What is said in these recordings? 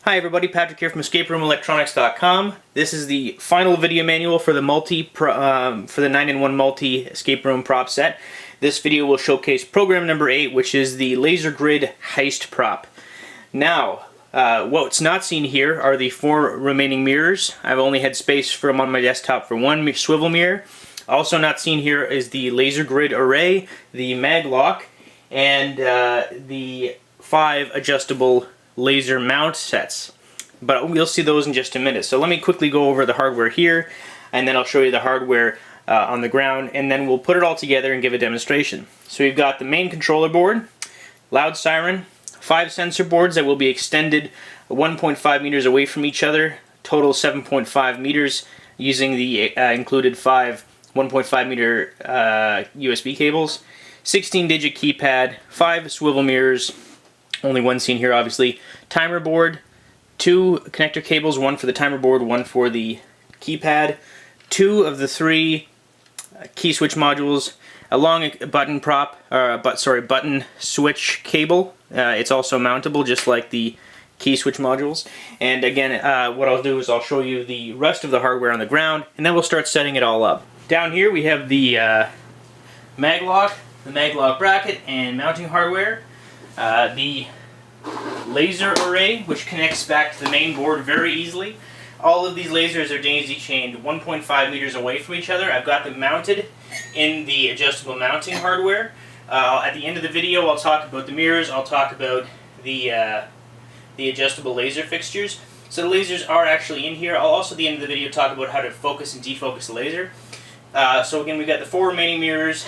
Hi everybody, Patrick here from EscapeRoomElectronics.com. This is the final video manual for the for the 9-in-1 multi escape room prop set. This video will showcase program number 8, which is the laser grid heist prop. Now, what's not seen here are the 4 remaining mirrors. I've only had space for them on my desktop for 1 swivel mirror. Also not seen here is the laser grid array, the mag lock, and the 5 adjustable laser mount sets, but we'll see those in just a minute. So let me quickly go over the hardware here, and then I'll show you the hardware on the ground, and then we'll put it all together and give a demonstration. So we've got the main controller board, loud siren, 5 sensor boards that will be extended 1.5 meters away from each other, total 7.5 meters using the included 5 1.5 meter USB cables, 16-digit keypad, 5 swivel mirrors, only 1 seen here obviously, timer board, 2 connector cables, 1 for the timer board, 1 for the keypad, 2 of the 3 key switch modules, a long button button switch cable. It's also mountable just like the key switch modules. And again, what I'll do is I'll show you the rest of the hardware on the ground, and then we'll start setting it all up. Down here we have the mag lock, the mag lock bracket, and mounting hardware. The laser array, which connects back to the main board very easily. All of these lasers are daisy-chained 1.5 meters away from each other. I've got them mounted in the adjustable mounting hardware. At the end of the video, I'll talk about the mirrors. I'll talk about the adjustable laser fixtures. So the lasers are actually in here. I'll also, at the end of the video, talk about how to focus and defocus the laser. So again, we've got the 4 remaining mirrors,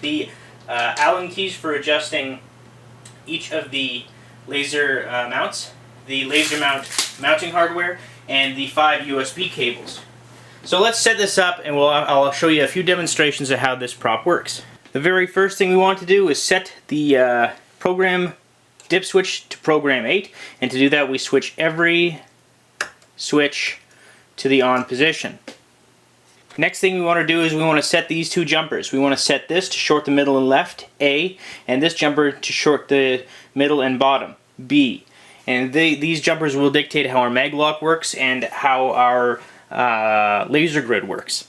the Allen keys for adjusting each of the laser mounts, the laser mounting hardware, and the 5 USB cables. So let's set this up, and I'll show you a few demonstrations of how this prop works. The very first thing we want to do is set the program dip switch to program 8, and to do that we switch every switch to the on position. Next thing we want to do is we want to set these 2 jumpers. We want to set this to short the middle and left, A, and this jumper to short the middle and bottom, B. And these jumpers will dictate how our mag lock works and how our laser grid works.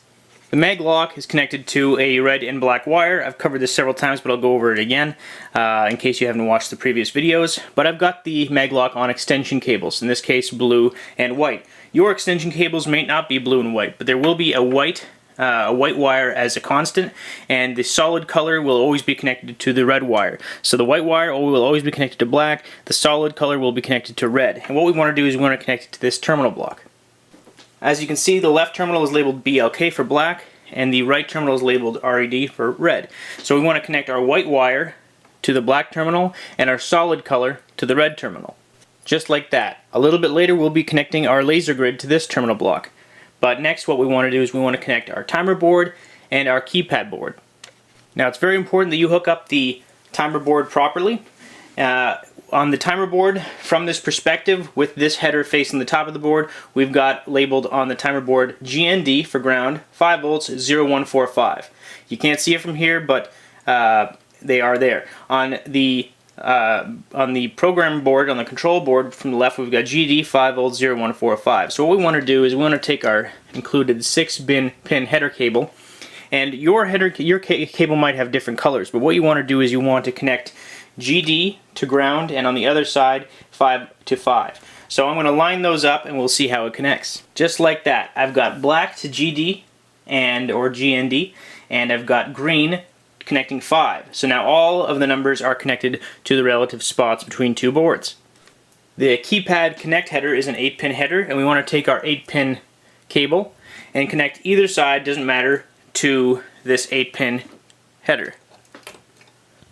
The mag lock is connected to a red and black wire. I've covered this several times, but I'll go over it again in case you haven't watched the previous videos. But I've got the mag lock on extension cables, in this case blue and white. Your extension cables may not be blue and white, but there will be a white wire as a constant, and the solid color will always be connected to the red wire. So the white wire will always be connected to black, the solid color will be connected to red. And what we want to do is we want to connect it to this terminal block. As you can see, the left terminal is labeled BLK for black, and the right terminal is labeled RED for red. So we want to connect our white wire to the black terminal and our solid color to the red terminal. Just like that. A little bit later we'll be connecting our laser grid to this terminal block. But next what we want to do is we want to connect our timer board and our keypad board. Now it's very important that you hook up the timer board properly. On the timer board, from this perspective, with this header facing the top of the board, we've got labeled on the timer board GND for ground, 5 volts, 0145. You can't see it from here, but they are there. On the program board, on the control board from the left, we've got GD 5 volts 0145. So what we want to do is we want to take our included 6-pin header cable, and your cable might have different colors, but what you want to do is you want to connect GD to ground, and on the other side 5 to 5. So I'm going to line those up and we'll see how it connects. Just like that. I've got black to GD or GND, and I've got green connecting 5. So now all of the numbers are connected to the relative spots between 2 boards. The keypad connect header is an 8-pin header, and we want to take our 8-pin cable and connect either side, doesn't matter, to this 8-pin header.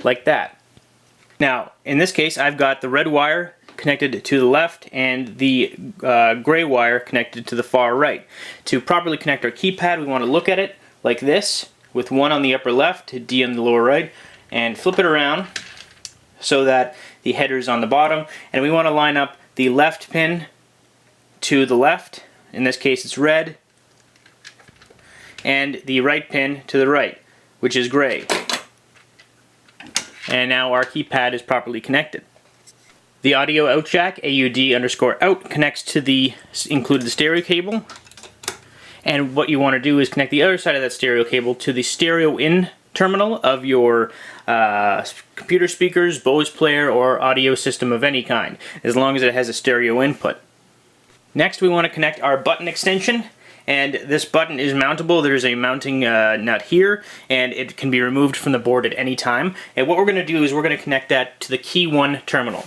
Like that. Now, in this case, I've got the red wire connected to the left and the gray wire connected to the far right. To properly connect our keypad, we want to look at it like this, with 1 on the upper left, D on the lower right, and flip it around so that the header is on the bottom, and we want to line up the left pin to the left, in this case it's red, and the right pin to the right, which is gray. And now our keypad is properly connected. The audio out jack, AUD_out, connects to the included stereo cable. And what you want to do is connect the other side of that stereo cable to the stereo in terminal of your computer speakers, Bose player, or audio system of any kind, as long as it has a stereo input. Next, we want to connect our button extension, and this button is mountable. There's a mounting nut here, and it can be removed from the board at any time. And what we're going to do is we're going to connect that to the key 1 terminal.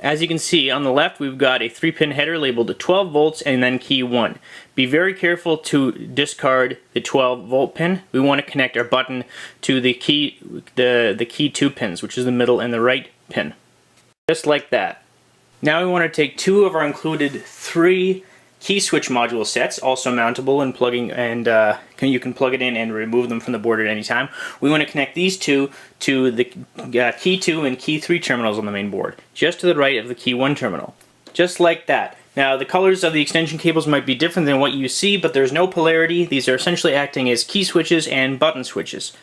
As you can see on the left, we've got a 3-pin header labeled 12 volts and then key 1. Be very careful to discard the 12 volt pin. We want to connect our button to the key 2 pins, which is the middle and the right pin. Just like that. Now we want to take 2 of our included 3 key switch module sets, also mountable and plugging, and you can plug it in and remove them from the board at any time. We want to connect these 2 to the key 2 and key 3 terminals on the main board, just to the right of the key 1 terminal. Just like that. Now the colors of the extension cables might be different than what you see, but there's no polarity. These are essentially acting as key switches and button switches.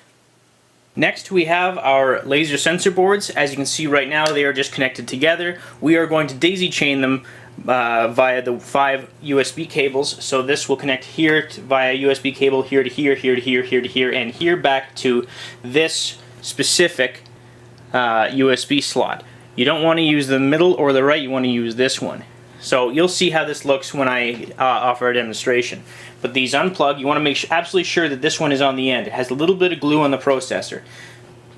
Next, we have our laser sensor boards. As you can see right now, they are just connected together. We are going to daisy chain them via the 5 USB cables. So this will connect here via USB cable, here to here, here to here, here to here, and here back to this specific USB slot. You don't want to use the middle or the right, you want to use this one. So you'll see how this looks when I offer a demonstration. But these unplug, you want to make absolutely sure that this one is on the end. It has a little bit of glue on the processor.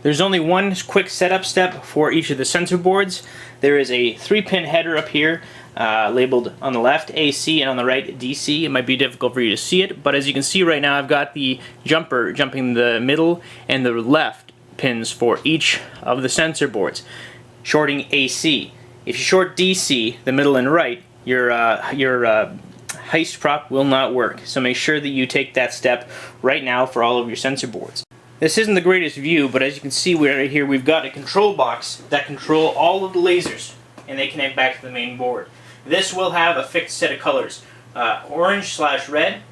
There's only one quick setup step for each of the sensor boards. There is a 3-pin header up here, labeled on the left AC and on the right DC. It might be difficult for you to see it, but as you can see right now, I've got the jumper jumping the middle and the left pins for each of the sensor boards, shorting AC. If you short DC, the middle and right, your HEIST prop will not work. So make sure that you take that step right now for all of your sensor boards. This isn't the greatest view, but as you can see right here, we've got a control box that control all of the lasers, and they connect back to the main board. This will have a fixed set of colors. Orange/red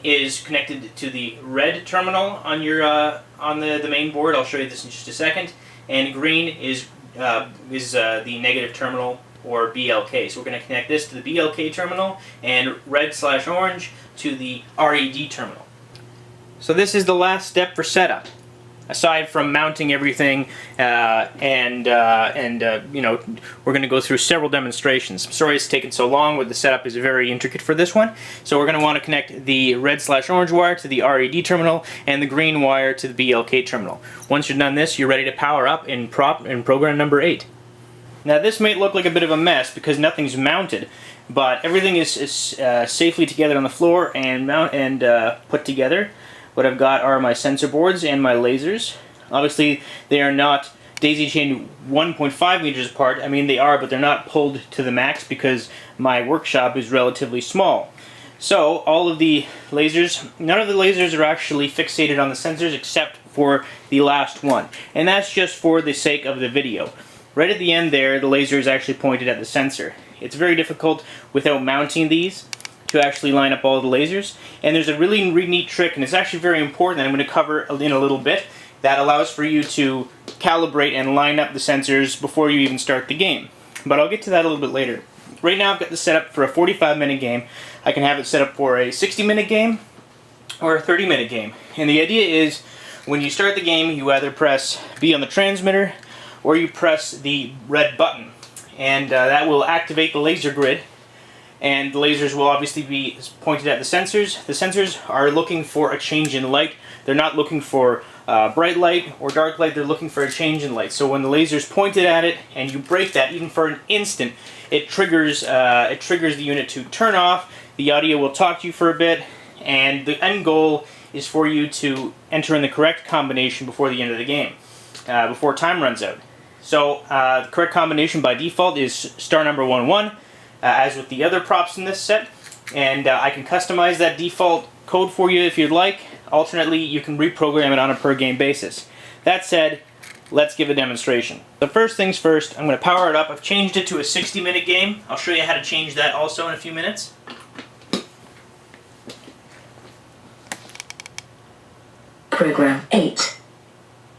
is connected to the red terminal on your on the main board. I'll show you this in just a second. And green is the negative terminal, or BLK. So we're going to connect this to the BLK terminal, and red/orange to the RED terminal. So this is the last step for setup. Aside from mounting everything, you know, we're going to go through several demonstrations. I'm sorry it's taken so long, but the setup is very intricate for this one. So we're going to want to connect the red/orange wire to the RED terminal and the green wire to the BLK terminal. Once you've done this, you're ready to power up in program number 8. Now this may look like a bit of a mess because nothing's mounted, but everything is safely together on the floor and put together. What I've got are my sensor boards and my lasers. Obviously, they are not daisy-chained 1.5 meters apart. I mean, they are, but they're not pulled to the max because my workshop is relatively small. So, all of the lasers, none of the lasers are actually fixated on the sensors except for the last one. And that's just for the sake of the video. Right at the end there, the laser is actually pointed at the sensor. It's very difficult without mounting these to actually line up all the lasers, and there's a really neat trick, and it's actually very important that I'm going to cover in a little bit, that allows for you to calibrate and line up the sensors before you even start the game. But I'll get to that a little bit later. Right now I've got this set up for a 45-minute game. I can have it set up for a 60-minute game or a 30-minute game. And the idea is, when you start the game, you either press B on the transmitter or you press the red button, and that will activate the laser grid. And the lasers will obviously be pointed at the sensors. The sensors are looking for a change in light. They're not looking for bright light or dark light. They're looking for a change in light. So when the laser's pointed at it and you break that, even for an instant, it triggers the unit to turn off. The audio will talk to you for a bit, and the end goal is for you to enter in the correct combination before the end of the game, before time runs out. So the correct combination by default is star number 11. As with the other props in this set, and I can customize that default code for you if you'd like. Alternately, you can reprogram it on a per game basis. That said, let's give a demonstration. So first things first, I'm going to power it up. I've changed it to a 60-minute game. I'll show you how to change that also in a few minutes. Program 8.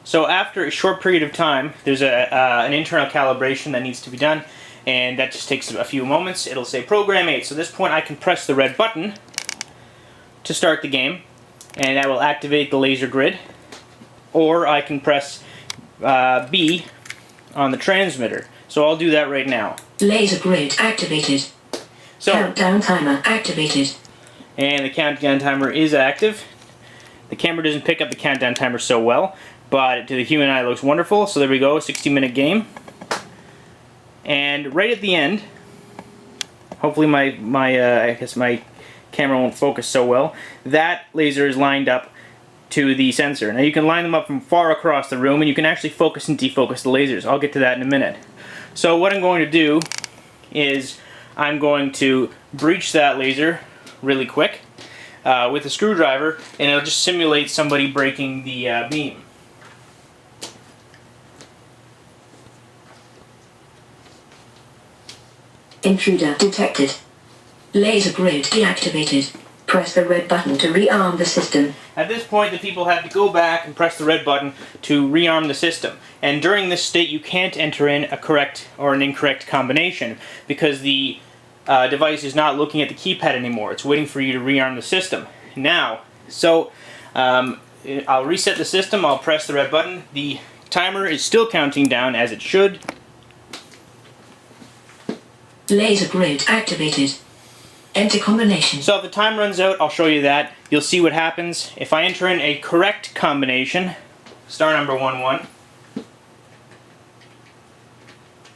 So after a short period of time, there's an internal calibration that needs to be done. and that just takes a few moments. It'll say Program 8. So at this point I can press the red button to start the game, and that will activate the laser grid. Or I can press B on the transmitter. So I'll do that right now. Laser grid activated. So, Countdown timer activated. and the countdown timer is active. The camera doesn't pick up the countdown timer so well, but to the human eye it looks wonderful. So there we go, 60-minute game. And right at the end, hopefully I guess my camera won't focus so well, that laser is lined up to the sensor. Now you can line them up from far across the room, and you can actually focus and defocus the lasers. I'll get to that in a minute. So what I'm going to do is I'm going to breach that laser really quick with a screwdriver, and it'll just simulate somebody breaking the beam. Intruder detected. Laser grid deactivated. Press the red button to rearm the system. At this point, the people have to go back and press the red button to rearm the system. And during this state, you can't enter in a correct or an incorrect combination because the device is not looking at the keypad anymore. It's waiting for you to rearm the system. Now, so I'll reset the system. I'll press the red button. The timer is still counting down as it should. Laser grid activated. Enter combination. So if the time runs out, I'll show you that. You'll see what happens. If I enter in a correct combination, star number 11.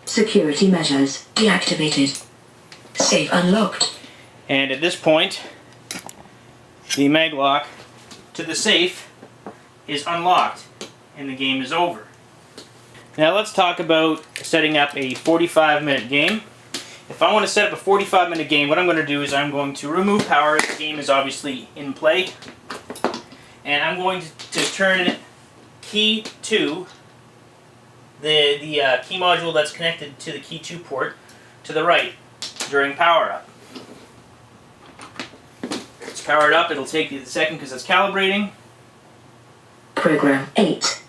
Security measures deactivated. Safe unlocked. And at this point, the mag lock to the safe is unlocked, and the game is over. Now let's talk about setting up a 45-minute game. If I want to set up a 45-minute game, what I'm going to do is I'm going to remove power. The game is obviously in play. And I'm going to turn key 2, the key module that's connected to the key 2 port, to the right during power up. It's powered up. It'll take a second because it's calibrating. Program 8.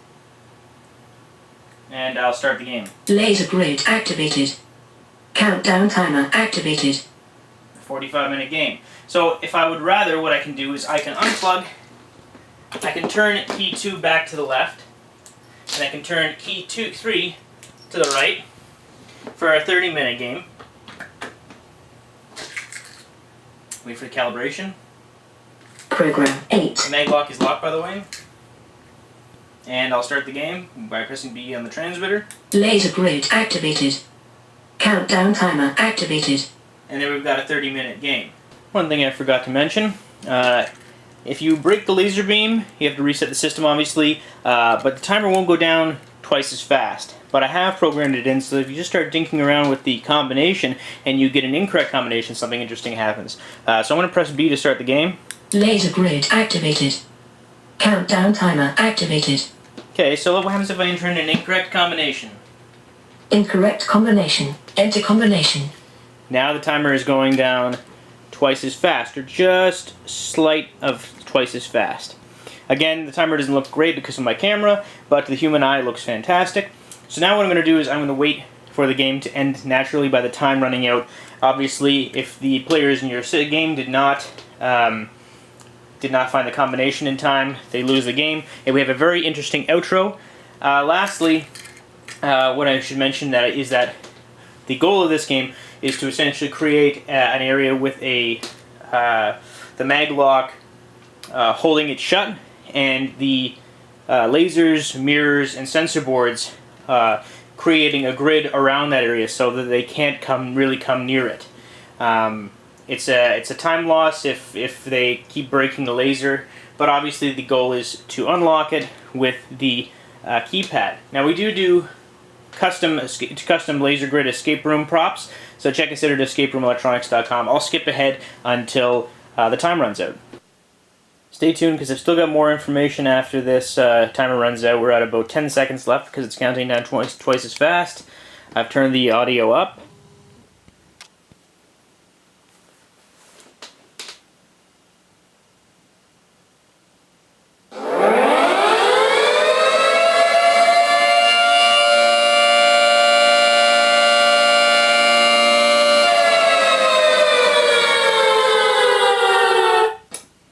And I'll start the game. Laser grid activated. Countdown timer activated. 45-minute game. So if I would rather, what I can do is I can unplug, I can turn key 2 back to the left, and I can turn key 3 to the right for a 30-minute game. Wait for the calibration. Program 8. The mag lock is locked, by the way. And I'll start the game by pressing B on the transmitter. Laser grid activated. Countdown timer activated. And then we've got a 30-minute game. One thing I forgot to mention, if you break the laser beam, you have to reset the system obviously, but the timer won't go down twice as fast. But I have programmed it in so that if you just start dinking around with the combination and you get an incorrect combination, something interesting happens. So I'm going to press B to start the game. Laser grid activated. Countdown timer activated. Okay, so what happens if I enter in an incorrect combination? Incorrect combination. Enter combination. Now the timer is going down twice as fast, or just slight of twice as fast. Again, the timer doesn't look great because of my camera, but to the human eye it looks fantastic. So now what I'm going to do is I'm going to wait for the game to end naturally by the time running out. Obviously, if the players in your game did not find the combination in time, they lose the game. And we have a very interesting outro. Lastly, what I should mention is that the goal of this game is to essentially create an area with the mag lock holding it shut, and the lasers, mirrors, and sensor boards creating a grid around that area so that they can't really come near it. It's a time loss if they keep breaking the laser, but obviously the goal is to unlock it with the keypad. Now we do custom laser grid escape room props, so check us out at escaperoomelectronics.com. I'll skip ahead until the time runs out. Stay tuned because I've still got more information after this timer runs out. We're at about 10 seconds left because it's counting down twice as fast. I've turned the audio up.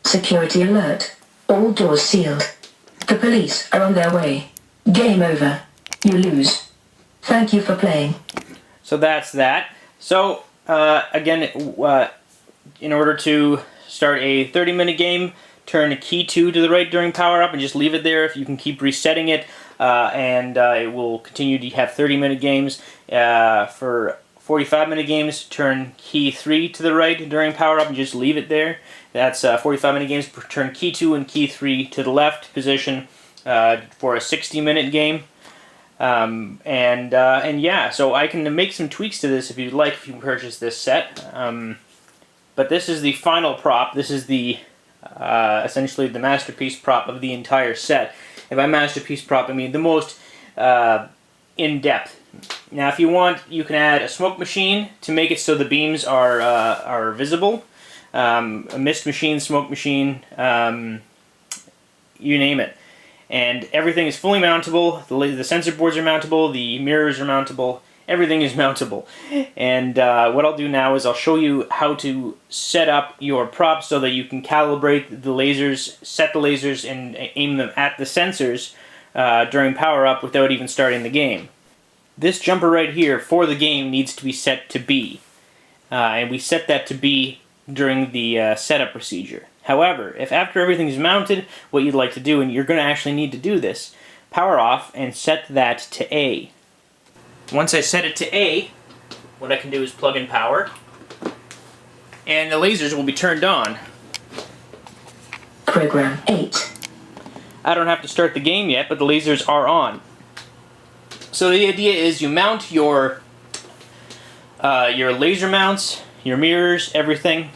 Security alert. All doors sealed. The police are on their way. Game over. You lose. Thank you for playing. So that's that. So, again, in order to start a 30-minute game, turn key 2 to the right during power up and just leave it there. If you can keep resetting it, and it will continue to have 30-minute games. For 45-minute games, turn key 3 to the right during power up and just leave it there. That's 45-minute games, turn key 2 and key 3 to the left position for a 60-minute game. And yeah, so I can make some tweaks to this if you'd like, if you purchase this set. But this is the final prop. This is the essentially the masterpiece prop of the entire set. And by masterpiece prop, I mean the most in-depth. Now, if you want, you can add a smoke machine to make it so the beams are visible. A mist machine, smoke machine, you name it. And everything is fully mountable. The sensor boards are mountable. The mirrors are mountable. Everything is mountable. And what I'll do now is I'll show you how to set up your props so that you can calibrate the lasers, set the lasers, and aim them at the sensors during power up without even starting the game. This jumper right here for the game needs to be set to B. And we set that to B during the setup procedure. However, if after everything is mounted, what you'd like to do, and you're going to actually need to do this, power off and set that to A. Once I set it to A, what I can do is plug in power, and the lasers will be turned on. Program 8. I don't have to start the game yet, but the lasers are on. So the idea is you mount your laser mounts, your mirrors, everything,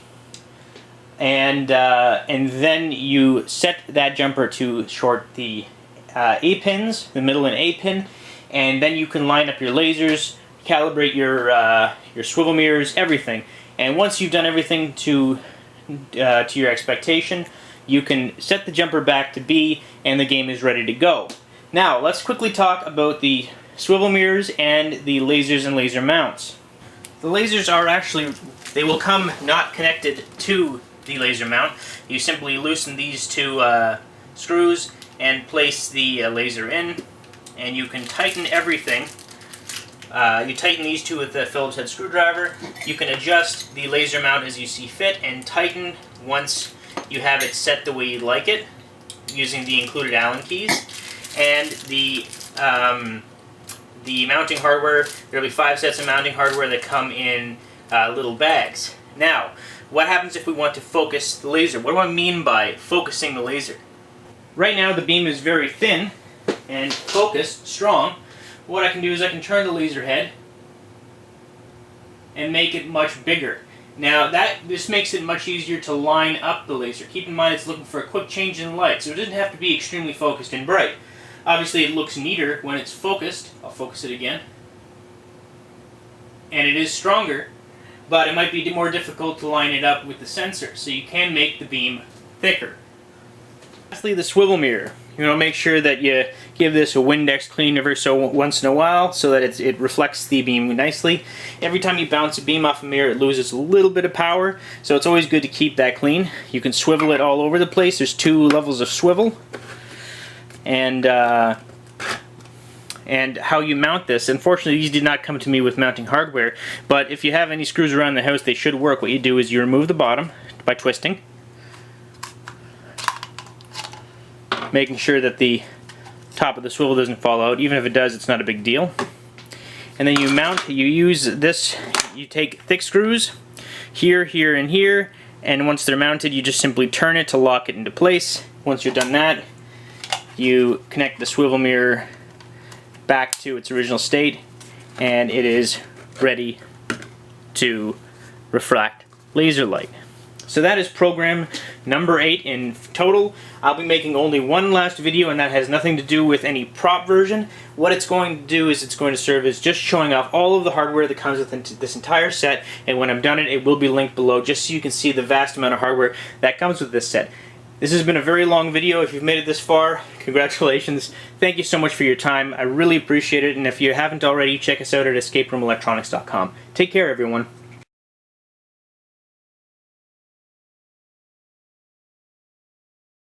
and then you set that jumper to short the A pins, the middle and A pin, and then you can line up your lasers, calibrate your swivel mirrors, everything. And once you've done everything to your expectation, you can set the jumper back to B, and the game is ready to go. Now, let's quickly talk about the swivel mirrors and the lasers and laser mounts. The lasers are actually, they will come not connected to the laser mount. You simply loosen these two screws and place the laser in, and you can tighten everything. You tighten these two with the Phillips head screwdriver. You can adjust the laser mount as you see fit and tighten once you have it set the way you'd like it using the included Allen keys. And the mounting hardware, there will be 5 sets of mounting hardware that come in little bags. Now, what happens if we want to focus the laser? What do I mean by focusing the laser? Right now the beam is very thin and focused, strong. What I can do is I can turn the laser head and make it much bigger. Now this makes it much easier to line up the laser. Keep in mind it's looking for a quick change in light, so it doesn't have to be extremely focused and bright. Obviously it looks neater when it's focused. I'll focus it again. And it is stronger, but it might be more difficult to line it up with the sensor, so you can make the beam thicker. Lastly, the swivel mirror. You want to make sure that you give this a Windex clean every once in a while so that it reflects the beam nicely. Every time you bounce a beam off a mirror, it loses a little bit of power, so it's always good to keep that clean. You can swivel it all over the place. There's 2 levels of swivel. And how you mount this, unfortunately these did not come to me with mounting hardware, but if you have any screws around the house, they should work. What you do is you remove the bottom by twisting, making sure that the top of the swivel doesn't fall out. Even if it does, it's not a big deal. And then you mount, you use this, you take thick screws here, here, and here, and once they're mounted, you just simply turn it to lock it into place. Once you've done that, you connect the swivel mirror back to its original state, and it is ready to refract laser light. So that is program number 8 in total. I'll be making only one last video, and that has nothing to do with any prop version. What it's going to do is it's going to serve as just showing off all of the hardware that comes with this entire set, and when I'm done it will be linked below just so you can see the vast amount of hardware that comes with this set. This has been a very long video. If you've made it this far, congratulations. Thank you so much for your time. I really appreciate it, and if you haven't already, check us out at escaperoomelectronics.com. Take care, everyone.